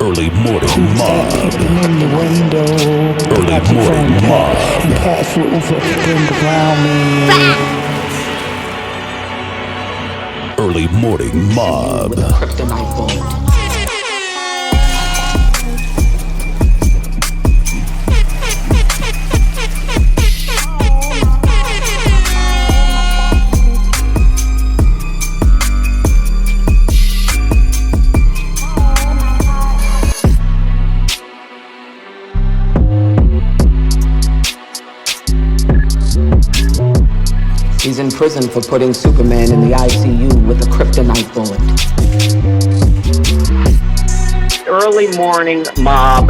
Early morning mob. Peeping in the window, Early got your morning phone mob. and cats moving around me. Early morning mob. With a Criptoknight bullet. He's in prison for putting Superman in the ICU with a Criptoknight bullet. Early morning mob,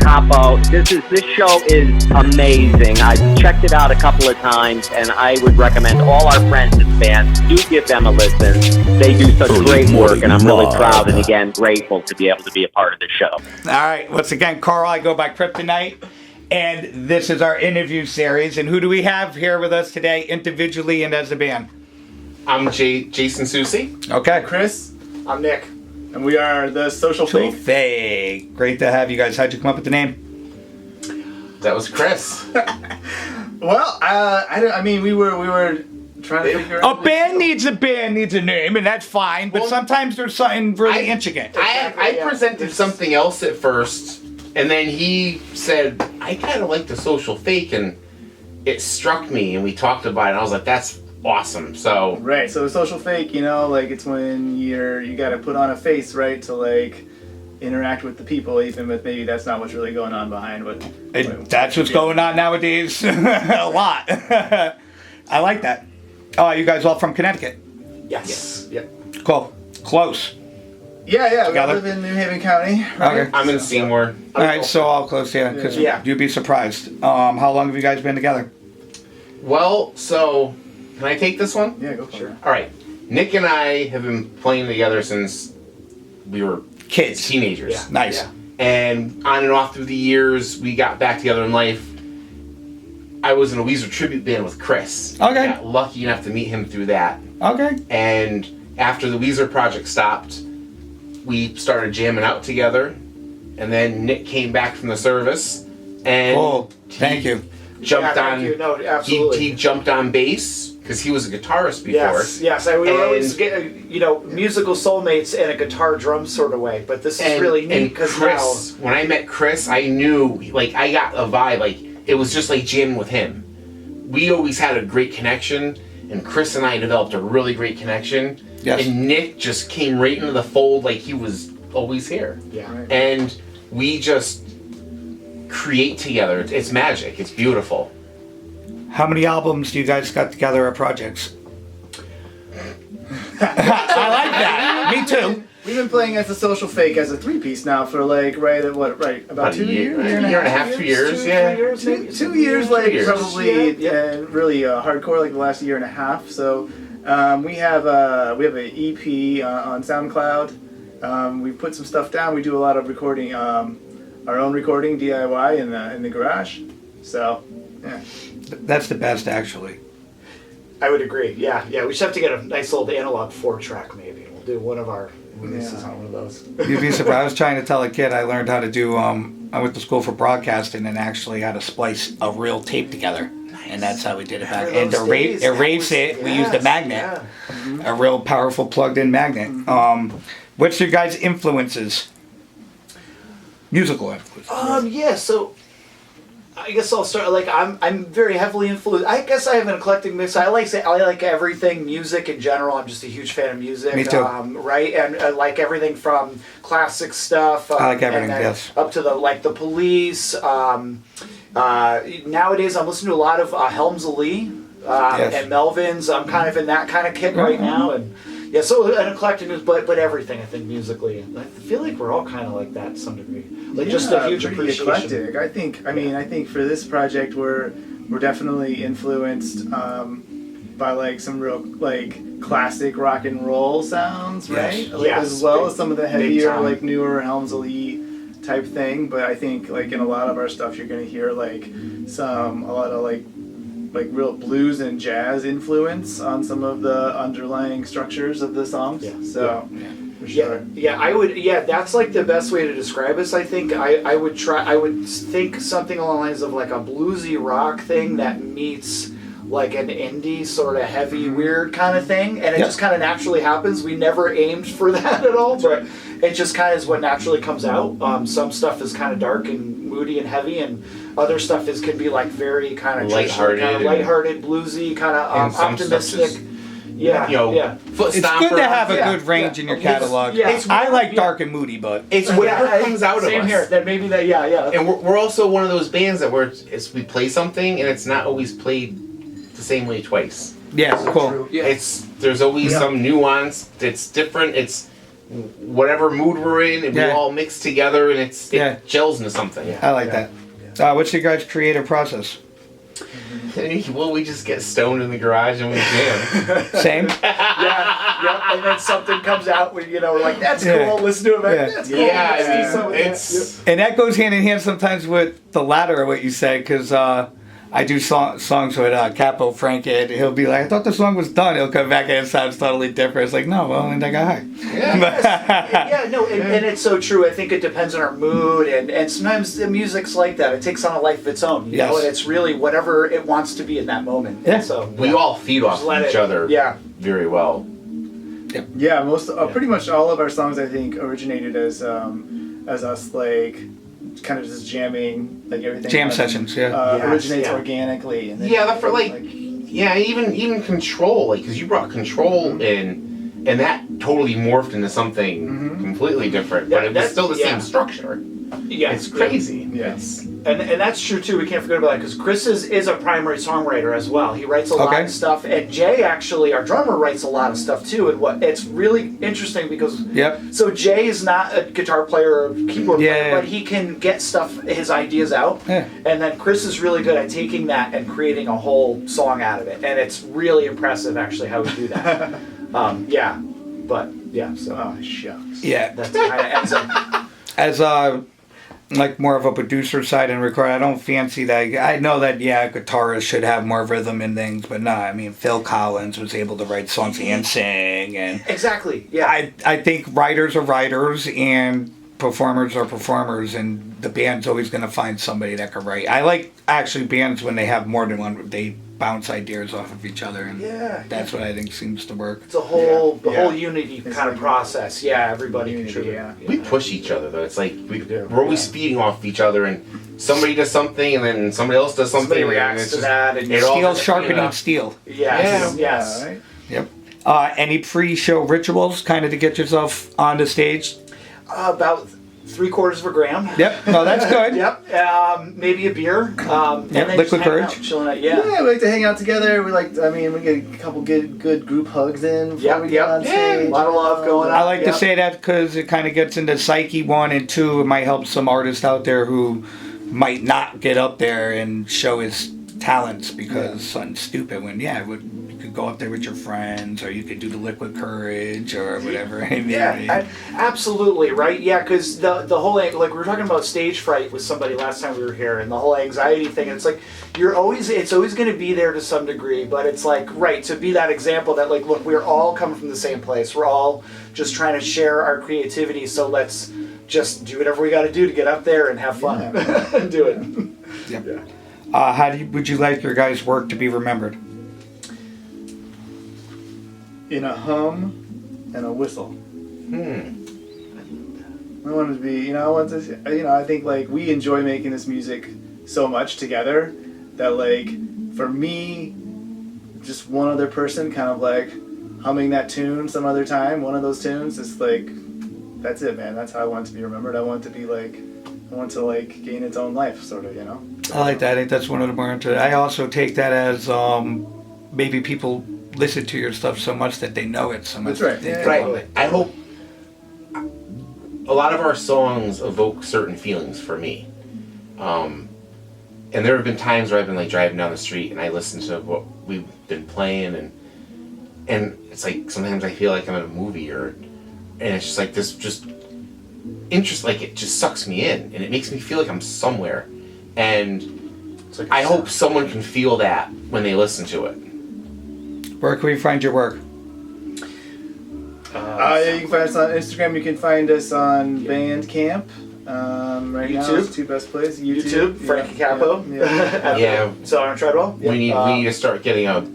Capo. This show is amazing. I've checked it out a couple of times, and I would recommend all our friends and fans do give them a listen. They do such great work, and I'm really proud and again grateful to be able to be a part of the show. All right, once again, Carl, I go by Criptoknight, and this is our interview series. And who do we have here with us today, individually and as a band? I'm Jason Susie. Okay. Chris. I'm Nick. And we are the Social Fake. Fake. Great to have you guys. How'd you come up with the name? That was Chris. Well, I mean, we were trying to figure out. A band needs a name, and that's fine. But sometimes there's something really intricate. I presented something else at first, and then he said, I kind of like the Social Fake, and it struck me, and we talked about it, and I was like, that's awesome. So Right, so the Social Fake, like it's when you got to put on a face, right, to like interact with the people, even if maybe that's not what's really going on behind what. That's what's going on nowadays. A lot. I like that. Oh, you guys all from Connecticut? Yes. Yep. Cool. Close. Yeah, Together? we live in New Haven County. Right? Okay. I'm in Seymour. All right, so all close, yeah, because you'd be surprised. How long have you guys been together? Well, so can I take this one? Yeah, go for it. All right. Nick and I have been playing together since we were Kids. teenagers. Yeah. Nice. And on and off through the years, we got back together in life. I was in a Weezer tribute band with Chris. Okay. I got lucky enough to meet him through that. Okay. And after the Weezer project stopped, we started jamming out together. And then Nick came back from the service, and Cool. Thank you. jumped Yeah, on. thank you. No, absolutely. He jumped on bass because he was a guitarist before. Yes. We And- always get, musical soulmates in a guitar drum sort of way. But this is really neat because Chris, when I met Chris, I knew, I got a vibe, it was just like jamming with him. We always had a great connection, and Chris and I developed a really great connection. Yes. And Nick just came right into the fold like he was always here. Yeah. Right. And we just create together. It's magic. It's beautiful. How many albums do you guys got together or projects? I like that. Me too. We've been playing as a Social Fake as a three-piece now for about 2 years? A year and a half, 2 years, yeah. 2 years, years. probably really hardcore, like the last year and a half. So we have an EP on SoundCloud. We put some stuff down. We do a lot of recording, our own recording DIY in the garage. So yeah, That's the best, actually. I would agree. Yeah. We should have to get a nice old analog 4-track maybe. We'll do one of our releases on one of those. You'd be surprised. I was trying to tell a kid I learned how to do, I went to school for broadcasting and actually how to splice a real tape together. And that's how we did it back. And to erase it, we used a magnet. Yeah. A real powerful plugged-in magnet. What's your guys' influences? Musical influences. So I guess I'll start. I'm very heavily influenced. I guess I have an eclectic mix. I like everything music in general. I'm just a huge fan of music. Me too. Right, and I like everything from classic stuff. I like everything. and then Yes. Up to the Police. Nowadays, I'm listening to a lot of Helms Lee Yes. and Melvins. I'm kind of in that kind of kick right now, and so an eclectic, but everything I think musically. And I feel like we're all kind of like that to some degree. Just a huge pretty appreciation. eclectic. I think for this project we're definitely influenced by some real classic rock and roll sounds, right? Yes. As well as some of the heavier time. newer Helms Lee type thing. But I think in a lot of our stuff you're gonna hear a lot of real blues and jazz influence on some of the underlying structures of the songs. Yeah. So For sure. Yeah, I would. Yeah, that's like the best way to describe us. I think I would try. I would think something along the lines of like a bluesy rock thing that meets like an indie sort of heavy, weird kind of thing, and it just kind of naturally happens. We never aimed for that at all, but it just kind of is what naturally comes out. Some stuff is kind of dark and moody and heavy, and other stuff can be like very kind of lighthearted, bluesy, kind of optimistic. Yeah, foot It's stomper. good to have a good range in your catalog. I like dark and moody, but It's whatever comes out of us. Same here. Then maybe that. Yeah. And we're also one of those bands that we play something and it's not always played the same way twice. yeah, cool. Yeah. There's always some nuance. It's different. It's whatever mood we're in, and we all mix together, and it gels into something. I like that. What's your guys' creative process? Well, we just get stoned in the garage and we jam. Same. And then something comes out where we're like, that's cool. Listen to it. That's cool. And that goes hand in hand sometimes with the latter of what you said, because I do songs with Capo Frank, and he'll be like, I thought the song was done. He'll come back and it sounds totally different. It's like, no, well, and I got high. And it's so true. I think it depends on our mood, and sometimes the music's like that. It takes on a life of its own, you know, and it's really whatever it wants to be in that moment. Yeah. And so we all feed off each other very well. Yeah, pretty much all of our songs I think originated as us like kind of just jamming, like everything. Jam sessions, originates organically. And then even Control, like because you brought Control in, and that totally morphed into something completely different, but it was still the same structure. Yeah, it's crazy. Yes. And that's true too. We can't forget about that because Chris is a primary songwriter as well. He writes a lot of stuff, and Jay actually, our drummer, writes a lot of stuff too. And it's really interesting because so Jay is not a guitar player or keyboard player, but he can get his ideas out. Yeah. And then Chris is really good at taking that and creating a whole song out of it, and it's really impressive actually how we do that. So shucks. Yeah, that's kind of ends up as like more of a producer side and record. I don't fancy that. I know that guitarists should have more rhythm and things, but no. I mean, Phil Collins was able to write songs and sing, and exactly. Yeah. I think writers are writers and performers are performers, and the band's always going to find somebody that can write. I like actually bands when they have more than one. They bounce ideas off of each other, and that's what I think seems to work. It's a whole whole unity kind of process. Yeah, everybody contributes. We push each other though. It's like we're always feeding off each other, and somebody does something, and then somebody else does something. Somebody reacts to that, and steel sharpening steel. Yes. Right? Yep. Any pre-show rituals, kind of to get yourself on the stage? About 3/4 of a gram. Yep. No, that's good. Yep. Maybe a beer. And then Liquid just courage. out, chilling out. We like to hang out together. We get a couple good group hugs in before we get on stage. A lot of love going on. I like to say that because it kind of gets into psyche 1 and 2. It might help some artist out there who might not get up there and show his talents because something stupid when you could go up there with your friends, or you could do the liquid courage or whatever. Absolutely right. Because the whole like we were talking about stage fright with somebody last time we were here, and the whole anxiety thing. It's like it's always going to be there to some degree, but it's like to be that example that like look, we're all coming from the same place. We're all just trying to share our creativity. So let's just do whatever we got to do to get up there and have fun and do it. Yep. Yeah. How would you like your guys' work to be remembered? In a hum and a whistle. I want it to be, I think like we enjoy making this music so much together that like for me, just one other person kind of like humming that tune some other time, one of those tunes, it's like, that's it, man. That's how I want it to be remembered. I want it to be like, gain its own life, sort of, I like that. I think that's one of the more interesting. I also take that as maybe people listen to your stuff so much that they know it so much. That's right. Right. I hope a lot of our songs evoke certain feelings for me. And there have been times where I've been like driving down the street and I listen to what we've been playing, and it's like sometimes I feel like I'm in a movie, and it's just like this just interest, like it just sucks me in and it makes me feel like I'm somewhere, and like I hope someone can feel that when they listen to it. Where can we find your work? Yeah, you can find us on Instagram. You can find us on Bandcamp. Right now, YouTube. it's two best plays. YouTube, Frankie Capo. Yeah. Yeah. So on Treadwell. We need to start getting a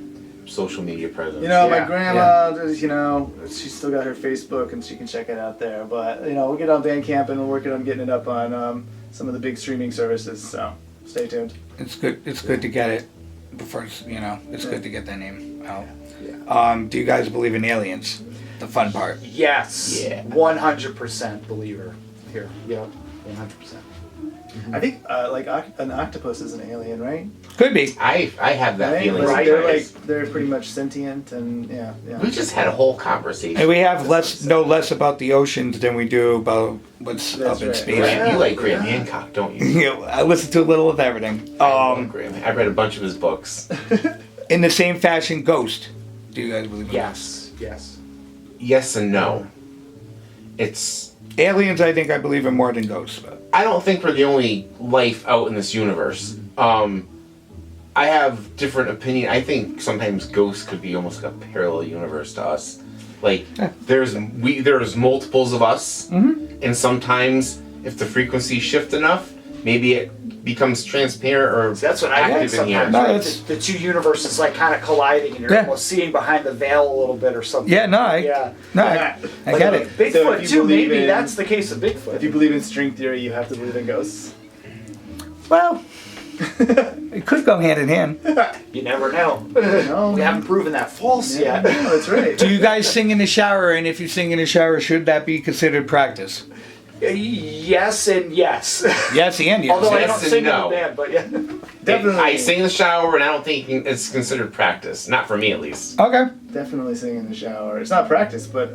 social media presence. You know, Yeah, my grandma, you know, she's still got her Facebook and she can check it out there. But, you know, we'll get on Bandcamp and we're working on getting it up on some of the big streaming services. So stay tuned. It's good. It's good to get it. The first, you know, it's good to get that name out. Yeah. Do you guys believe in aliens? The fun part. Yes. Yeah. 100% believer here. Yep. 100%. I think an octopus is an alien, right? Could be. I have that Right? feeling. Like, sometimes. they're pretty much sentient and yeah. We just had a whole conversation. And we have less about the oceans than we do about what's That's up in right. space. Right, you like Graham Hancock, don't you? You know, I listen to a little of everything. I love Graham. I read a bunch of his books. In the same fashion, Ghost. Do you guys believe in Yes. Yes. Yes and no. It's. aliens? I think I believe in more than ghosts. But I don't think we're the only life out in this universe. I have different opinion. I think sometimes ghosts could be almost like a parallel universe to us. Like there's multiples of us, and sometimes if the frequencies shift enough, maybe it becomes transparent or That's what I think active in here. sometimes. No, Right? it's- The two universes like kind of colliding, and you're Yeah. almost seeing behind the veil a little bit or something. yeah, no, I Yeah. get it. Bigfoot So if you too. believe Maybe in- that's the case of Bigfoot. If you believe in string theory, you have to believe in ghosts. Well, it could go hand in hand. You never know. No, We haven't proven that false yeah, yet. no, that's right. Do you guys sing in the shower? And if you sing in the shower, should that be considered practice? Yes and yes. Yes, and yes. Although I Yes don't and sing no. in the band, but yeah. Definitely. I sing in the shower, and I don't think it's considered practice. Not for me, at least. Okay. Definitely sing in the shower. It's not practice, but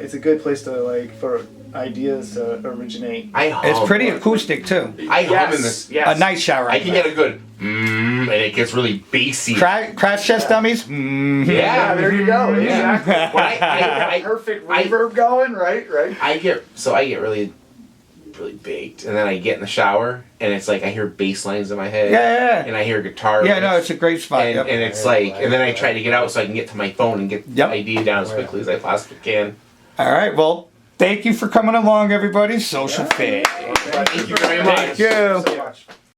it's a good place to for ideas to originate. I hum. It's pretty acoustic too. I hum in this. Yes. A nice shower. I can get a good and it gets really bassy. Crash test dummies. Yeah, there you go. Yeah. Exactly. Well, I Perfect reverb going, right? I get really baked, and then I get in the shower, and it's like I hear bass lines in my head. Yeah. And I hear guitar. Yeah, no, riffs, it's a great spot. and, Yep. and it's like, and then I try to get out so I can get to my phone and get Yep. the idea down as quickly as I possibly can. All right. Well, thank you for coming along, everybody. Social Fit. Thank you very much. Thank you. So much.